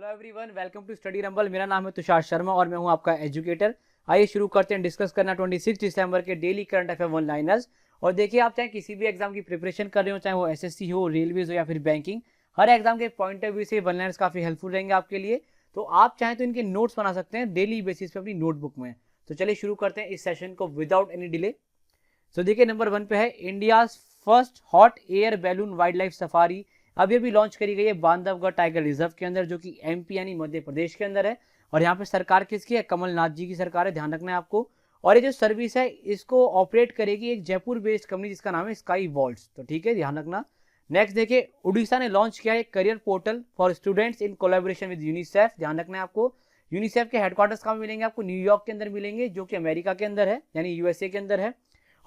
Hello everyone, welcome to study rumble. मेरा नाम है तुषार शर्मा और मैं हूं आपका एजुकेटर। आइए शुरू करते हैं डिस्कस करना 26 दिसंबर के daily current affair one liners. और देखिए, आप चाहे किसी भी एग्जाम की प्रिपरेशन कर रहे हो, चाहे वो एसएससी हो, रेलवेज हो या फिर बैंकिंग, हर एग्जाम के पॉइंट ऑफ व्यू से वन लाइनर्स काफी हेल्पफुल रहेंगे आपके लिए। तो आप चाहें तो इनके नोट्स बना सकते हैं डेली बेसिस पे अपनी नोटबुक में। तो चलिए शुरू करते हैं इस सेशन को विदाउट एनी डिले। तो देखिए, नंबर 1 पे है India first hot air balloon wild life safari. अभी अभी लॉन्च करी गई है बांधवगढ़ टाइगर रिजर्व के अंदर, जो कि एमपी यानी मध्य प्रदेश के अंदर है। और यहाँ पे सरकार किसकी है? कमलनाथ जी की सरकार है, ध्यान रखना है आपको। और ये जो सर्विस है इसको ऑपरेट करेगी एक जयपुर बेस्ड कंपनी जिसका नाम है स्काई वॉल्ट्स। तो ठीक है, ध्यान रखना। नेक्स्ट देखिए, उड़ीसा ने लॉन्च किया है career portal for students in collaboration with UNICEF. ध्यान रखना है आपको। यूनिसेफ के हेडक्वार्टर्स कहाँ मिलेंगे? आपको न्यूयॉर्क के अंदर मिलेंगे, जो कि अमेरिका के अंदर है, यानी यूएसए के अंदर है।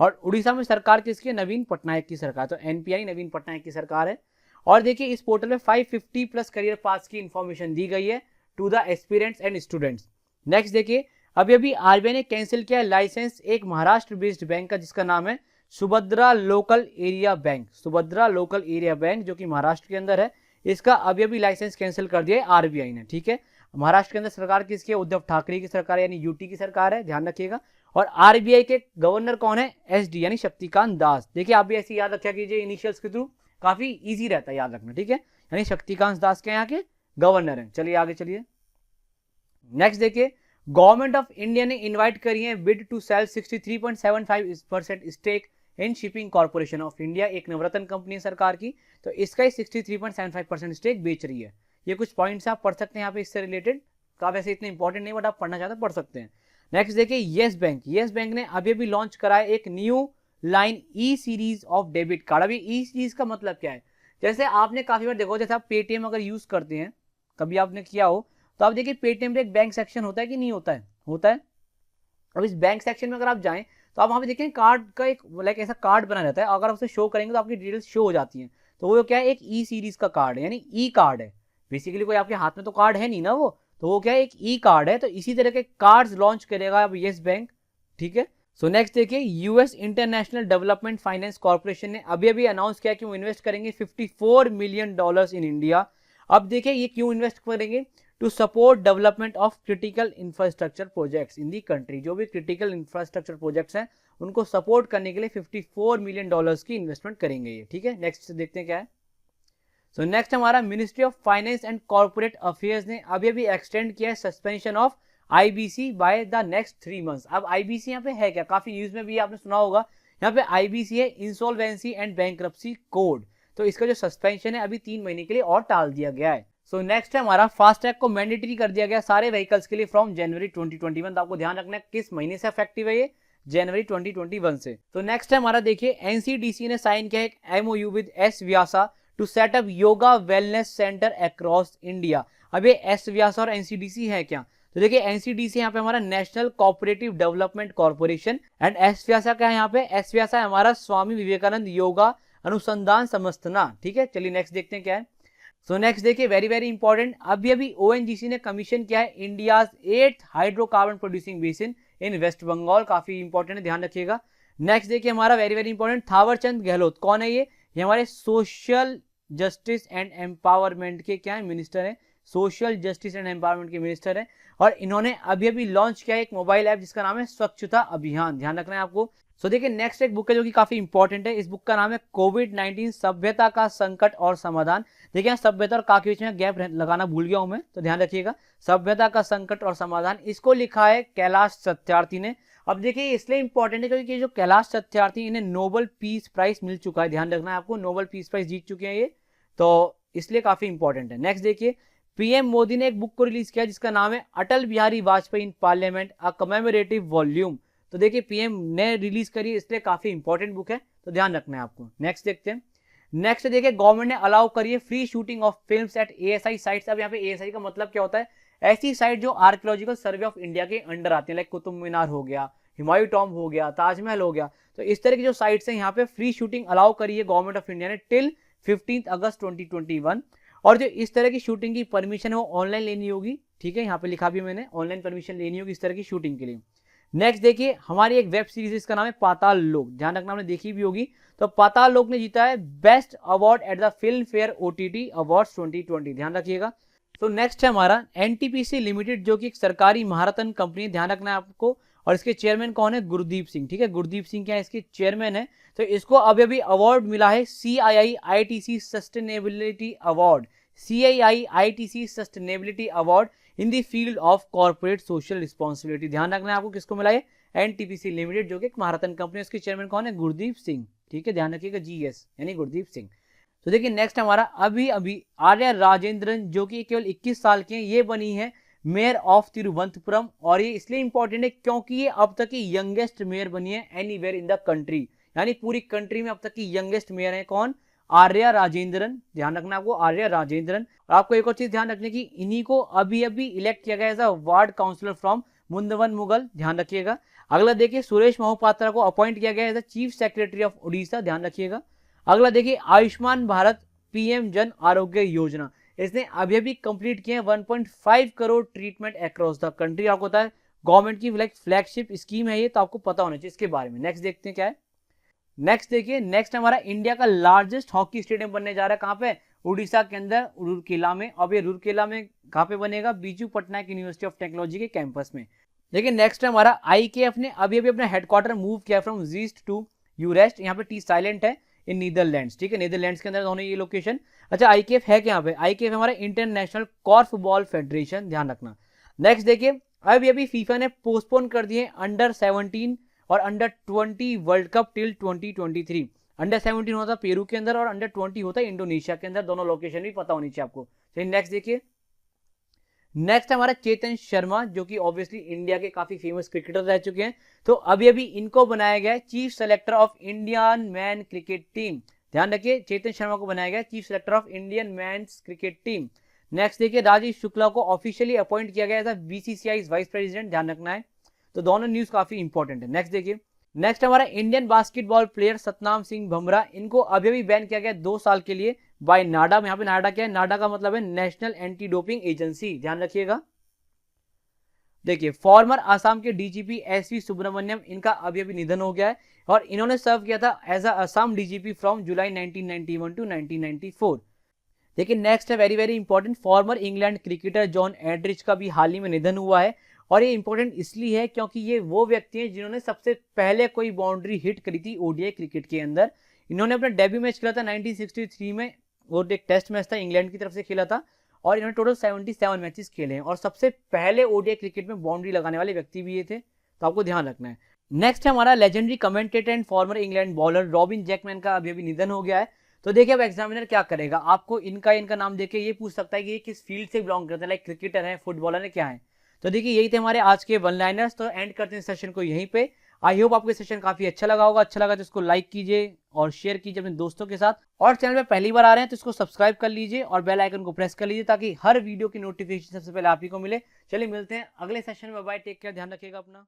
और उड़ीसा में सरकार किसकी है? नवीन पटनायक की सरकार। तो एनपीआई नवीन पटनायक की सरकार है। और देखिए, इस पोर्टल में 550 प्लस करियर पास की इंफॉर्मेशन दी गई है to the aspirants and students. Next देखिए, अभी अभी आरबीआई ने कैंसिल किया लाइसेंस एक महाराष्ट्र बेस्ड बैंक का, जिसका नाम है Subhadra local area bank. Subhadra local area bank, जो कि महाराष्ट्र के अंदर है, इसका अभी अभी लाइसेंस कैंसिल कर दिया है आरबीआई ने। ठीक है, महाराष्ट्र के अंदर सरकार किसकी है? उद्धव ठाकरे की सरकार, यानी यूटी की सरकार है, ध्यान रखिएगा। और आरबीआई के गवर्नर कौन है? एसडी यानी शक्तिकांत दास। देखिए, आप भी ऐसे याद रखा कीजिए इनिशियल्स के थ्रू, काफी इजी रहता है याद रखना। ठीक है, यानी शक्तिकांत दास के यहाँ के गवर्नर हैं। चलिए आगे चलिए। नेक्स्ट देखिए, गवर्नमेंट ऑफ इंडिया ने इनवाइट करी है bid to sell 63.75% stake in shipping corporation of India. एक नवरत्न कंपनी है सरकार की, तो इसका ही 63.75% स्टेक बेच रही है। ये कुछ पॉइंट्स आप पढ़ सकते हैं यहाँ पे इससे रिलेटेड, का वैसे इतने इंपॉर्टेंट नहीं, बट आप पढ़ना चाहते हैं पढ़ सकते हैं। नेक्स्ट देखिए, येस बैंक। येस बैंक ने अभी अभी लॉन्च करा है एक new line E series of debit card. अभी ई सीरीज का मतलब क्या है? जैसे आपने काफी बार देखो, जैसे आप पेटीएम अगर यूज करते हैं, कभी आपने किया हो, तो आप देखिए पेटीएम पे एक बैंक सेक्शन होता है कि नहीं होता है? होता है। अब इस बैंक सेक्शन में अगर आप जाएं तो आप वहां पे देखें कार्ड का एक लाइक ऐसा कार्ड बना रहता है। अगर आप उसे शो करेंगे तो आपकी डिटेल्स शो हो जाती हैं। तो वो क्या है? एक ई सीरीज का कार्ड है, यानी ई कार्ड है। बेसिकली कोई आपके हाथ में तो कार्ड है नहीं ना, तो वो क्या है? एक ई कार्ड है। तो इसी तरह के कार्ड्स लॉन्च करेगा अब येस बैंक। ठीक है। सो नेक्स्ट देखिए, US international development finance corporation ने अभी अभी अनाउंस किया कि वो इन्वेस्ट करेंगे $54 मिलियन इन इंडिया। अब देखिए, ये क्यों इन्वेस्ट करेंगे? To support development of critical infrastructure projects in the country. जो भी क्रिटिकल इंफ्रास्ट्रक्चर प्रोजेक्ट्स हैं उनको सपोर्ट करने के लिए $54 मिलियन की इन्वेस्टमेंट करेंगे ये। ठीक है, नेक्स्ट देखते हैं क्या है। सो नेक्स्ट हमारा ministry of finance and corporate affairs ने अभी अभी एक्सटेंड किया है suspension of IBC by the next 3 months. अब आईबीसी यहाँ पे है क्या? काफी न्यूज में भी आपने सुना होगा। यहाँ पे आईबीसी है इंसॉल्वेंसी एंड बैंक्रप्सी कोड। तो इसका जो सस्पेंशन है अभी 3 महीने के लिए और टाल दिया गया है। सो नेक्स्ट है हमारा फास्टैग को मैंडेटरी कर दिया गया सारे व्हीकल्स के लिए फ्रॉम जनवरी 2021। तो आपको ध्यान रखना है किस महीने से इफेक्टिव है ये? जनवरी 2021 से। तो नेक्स्ट है हमारा देखिए, एनसीडीसी ने साइन किया एक MOU with S Vyasa to set up yoga wellness centre across India. अब ये एस व्यासा और एनसीडीसी है क्या? तो देखिए, एनसीडीसी यहाँ पे हमारा national cooperative development corporation, and S Vyasa क्या है यहाँ पे? एस व्यासा है हमारा स्वामी विवेकानंद योगा अनुसंधान संस्थान। ठीक है, चलिए नेक्स्ट देखते हैं क्या है। सो नेक्स्ट देखिए, वेरी वेरी इंपॉर्टेंट, अभी अभी ओएनजीसी ने कमीशन किया है India's 8th hydrocarbon producing basin in West Bengal. काफी इंपॉर्टेंट है, ध्यान रखिएगा। नेक्स्ट देखिए हमारा very very important, Thawarchand Gehlot. कौन है ये? हमारे सोशल जस्टिस एंड एम्पावरमेंट के क्या है? मिनिस्टर है। सोशल जस्टिस एंड एम्पावरमेंट के मिनिस्टर है। और इन्होंने अभी अभी लॉन्च किया एक मोबाइल ऐप जिसका नाम है स्वच्छता अभियान। ध्यान रखना है आपको। सो देखिए, नेक्स्ट एक बुक है जो कि काफी इंपॉर्टेंट है। इस बुक का नाम है कोविड-19 सभ्यता का संकट और समाधान। देखिए, सभ्यता और का के बीच में गैप लगाना भूल गया हूं मैं, तो ध्यान रखिएगा। सभ्यता का संकट और समाधान, इसको लिखा है कैलाश सत्यार्थी ने। अब देखिए, इसलिए इंपॉर्टेंट है क्योंकि जो कैलाश सत्यार्थी, इन्हें नोबेल पीस प्राइज मिल चुका है। ध्यान रखना है आपको, नोबेल पीस प्राइज जीत चुके हैं ये, तो इसलिए काफी इंपॉर्टेंट है। नेक्स्ट देखिए, पीएम मोदी ने एक बुक को रिलीज किया जिसका नाम है Atal Bihari Vajpayee in parliament a commemorative volume. तो देखिए, पीएम ने रिलीज करी, इसलिए काफी इंपॉर्टेंट बुक है, तो ध्यान रखना है आपको। नेक्स्ट देखते हैं। नेक्स्ट देखिए, गवर्नमेंट ने अलाउ करी है free shooting of films at ASI sites. अब यहाँ पे एएसआई का मतलब क्या होता है? ऐसी साइट जो आर्कियोलॉजिकल सर्वे ऑफ इंडिया के अंडर आती है, लाइक कुतुब मीनार हो गया, हुमायूं टॉम्ब हो गया, ताजमहल हो गया। तो इस तरह की जो साइट्स हैं यहाँ पे फ्री शूटिंग अलाउ करी है गवर्नमेंट ऑफ इंडिया ने टिल 15 अगस्त 2021। और जो इस तरह की शूटिंग की परमिशन है वो ऑनलाइन लेनी होगी। ठीक है, यहाँ पे लिखा भी मैंने, ऑनलाइन परमिशन लेनी होगी इस तरह की शूटिंग के लिए। नेक्स्ट देखिए, हमारी एक वेब सीरीज इसका नाम है पाताल लोक। ध्यान रखना, आपने देखी भी होगी। तो पाताल लोक ने जीता है best award at the film fair OTT awards 2020। ध्यान रखिएगा, तो नेक्स्ट है हमारा एनटीपीसी लिमिटेड, जो कि एक सरकारी महारत्न कंपनी है, ध्यान रखना है आपको। और इसके चेयरमैन कौन है? गुरदीप सिंह। ठीक है, गुरदीप सिंह क्या है? इसके चेयरमैन है। तो इसको अभी अभी अवार्ड मिला है CII ITC sustainability award, CII ITC sustainability award in the field of corporate social responsibility. ध्यान रखना है आपको, किसको मिला है? एनटीपीसी लिमिटेड, जो कि एक महारत्न कंपनी है, उसके चेयरमैन कौन है? गुरदीप सिंह। ठीक है, ध्यान रखिएगा, GS यानी गुरदीप सिंह। तो देखिए नेक्स्ट हमारा अभी अभी आर्या राजेंद्रन, जो कि केवल 21 साल के हैं, ये बनी है मेयर ऑफ तिरुवनंतपुरम। और ये इसलिए इंपॉर्टेंट है क्योंकि ये अब तक की यंगेस्ट मेयर बनी है एनीवेयर इन द कंट्री, यानी पूरी कंट्री में अब तक की यंगेस्ट मेयर है कौन? आर्या राजेंद्रन। ध्यान रखना आपको, आर्या राजेंद्रन। और आपको एक और चीज ध्यान रखने की, इन्हीं को अभी अभी इलेक्ट किया गया as a ward councillor from Mundwan Mughal. ध्यान रखिएगा। अगला देखिए, सुरेश मोहपात्रा को अपॉइंट किया गया as a chief secretary of Orissa. ध्यान रखिएगा। अगला देखिए, आयुष्मान भारत PM जन आरोग्य योजना, इसने अभी अभी कंप्लीट किए 1.5 crore treatment across the country. आपको पता है गवर्नमेंट की फ्लैगशिप स्कीम है ये, तो आपको पता होना चाहिए इसके बारे में। नेक्स्ट देखते हैं क्या है। नेक्स्ट देखिए, नेक्स्ट हमारा इंडिया का लार्जेस्ट हॉकी स्टेडियम बनने जा रहा है। कहां पे? उड़ीसा के अंदर रूरकेला में। अब ये रूरकेला में कहां पे बनेगा? Biju Patnaik university of technology के कैंपस में। देखिए नेक्स्ट है हमारा IKF ने अभी अभी अपना हेडक्वार्टर मूव किया फ्रॉम जीस्ट टू यूरेस्ट। यहाँ पे टी साइलेंट है, इन नीदरलैंड्स। ठीक है, नीदरलैंड्स के अंदर दोनों ये लोकेशन। अच्छा, IKF है क्या? यहाँ पे IKF हमारा इंटरनेशनल कॉर्फबॉल फेडरेशन। ध्यान रखना। नेक्स्ट देखिए, अभी अभी फीफा ने पोस्टपोन कर दिए अंडर-17 और अंडर-20 वर्ल्ड कप टिल 2023। अंडर-17 होता पेरू के अंदर और अंडर-20 होता है इंडोनेशिया के अंदर। दोनों लोकेशन भी पता होनी चाहिए आपको। चलिए नेक्स्ट देखिए। नेक्स्ट हमारा चेतन शर्मा, जो कि ऑब्वियसली इंडिया के काफी फेमस क्रिकेटर रह चुके हैं। तो अभी अभी इनको बनाया गया है chief selector of Indian man cricket team. ध्यान रखिए, चेतन शर्मा को बनाया गया chief selector of Indian men's cricket team. Next देखिए, राजीव शुक्ला को ऑफिशियली अपॉइंट किया गया था BCCI वाइस प्रेसिडेंट। ध्यान रखना है। तो दोनों न्यूज काफी इंपॉर्टेंट है। नेक्स्ट देखिए, नेक्स्ट हमारा Indian basketball player Satnam Singh Bhamara, इनको अभी अभी बैन किया गया 2 साल के लिए बाय नाडा। यहाँ पे नाडा क्या है? नाडा का मतलब है नेशनल एंटी डोपिंग एजेंसी। ध्यान रखिएगा। देखिए, फॉर्मर आसाम के DGP SV सुब्रमण्यम, इनका अभी अभी निधन हो गया है और इन्होंने सर्व किया था as a Assam DGP from July 1991 to 1994। देखिए नेक्स्ट है very very important, former England cricketer John Edrich का भी हाल ही में निधन हुआ है। और ये इंपॉर्टेंट इसलिए है क्योंकि ये वो व्यक्ति हैं जिन्होंने सबसे पहले कोई बाउंड्री हिट करी थी ODI क्रिकेट के अंदर। इन्होंने अपना डेब्यू मैच खेला था 1963 में, वो एक टेस्ट मैच था, इंग्लैंड की तरफ से खेला था। और इन्होंने टोटल 77 मैचेस खेले हैं और सबसे पहले ODI क्रिकेट में बाउंड्री लगाने वाले व्यक्ति भी ये थे। तो आपको ध्यान रखना है। नेक्स्ट है हमारा legendary commentator and farmer England bowler robin Jackman का अभी अभी निधन हो गया है। तो देखिए अब एग्जामिनर क्या करेगा, आपको इनका नाम देके ये पूछ सकता है कि ये किस फील्ड से बिलोंग करते हैं, लाइक क्रिकेटर है, फुटबॉलर है, क्या है। तो देखिए यही थे हमारे आज के वन लाइनर्स। तो एंड करते हैं सेशन को यहीं पे। आई होप आपको सेशन काफी अच्छा लगा होगा। अच्छा लगा तो इसको लाइक कीजिए और शेयर कीजिए अपने दोस्तों के साथ। और चैनल पे पहली बार आ रहे हैं तो इसको सब्सक्राइब कर लीजिए और बेल आइकन को प्रेस कर लीजिए ताकि हर वीडियो की नोटिफिकेशन सबसे पहले आप ही को मिले। चलिए मिलते हैं अगले सेशन में। बाय, टेक केयर, ध्यान रखिएगा अपना।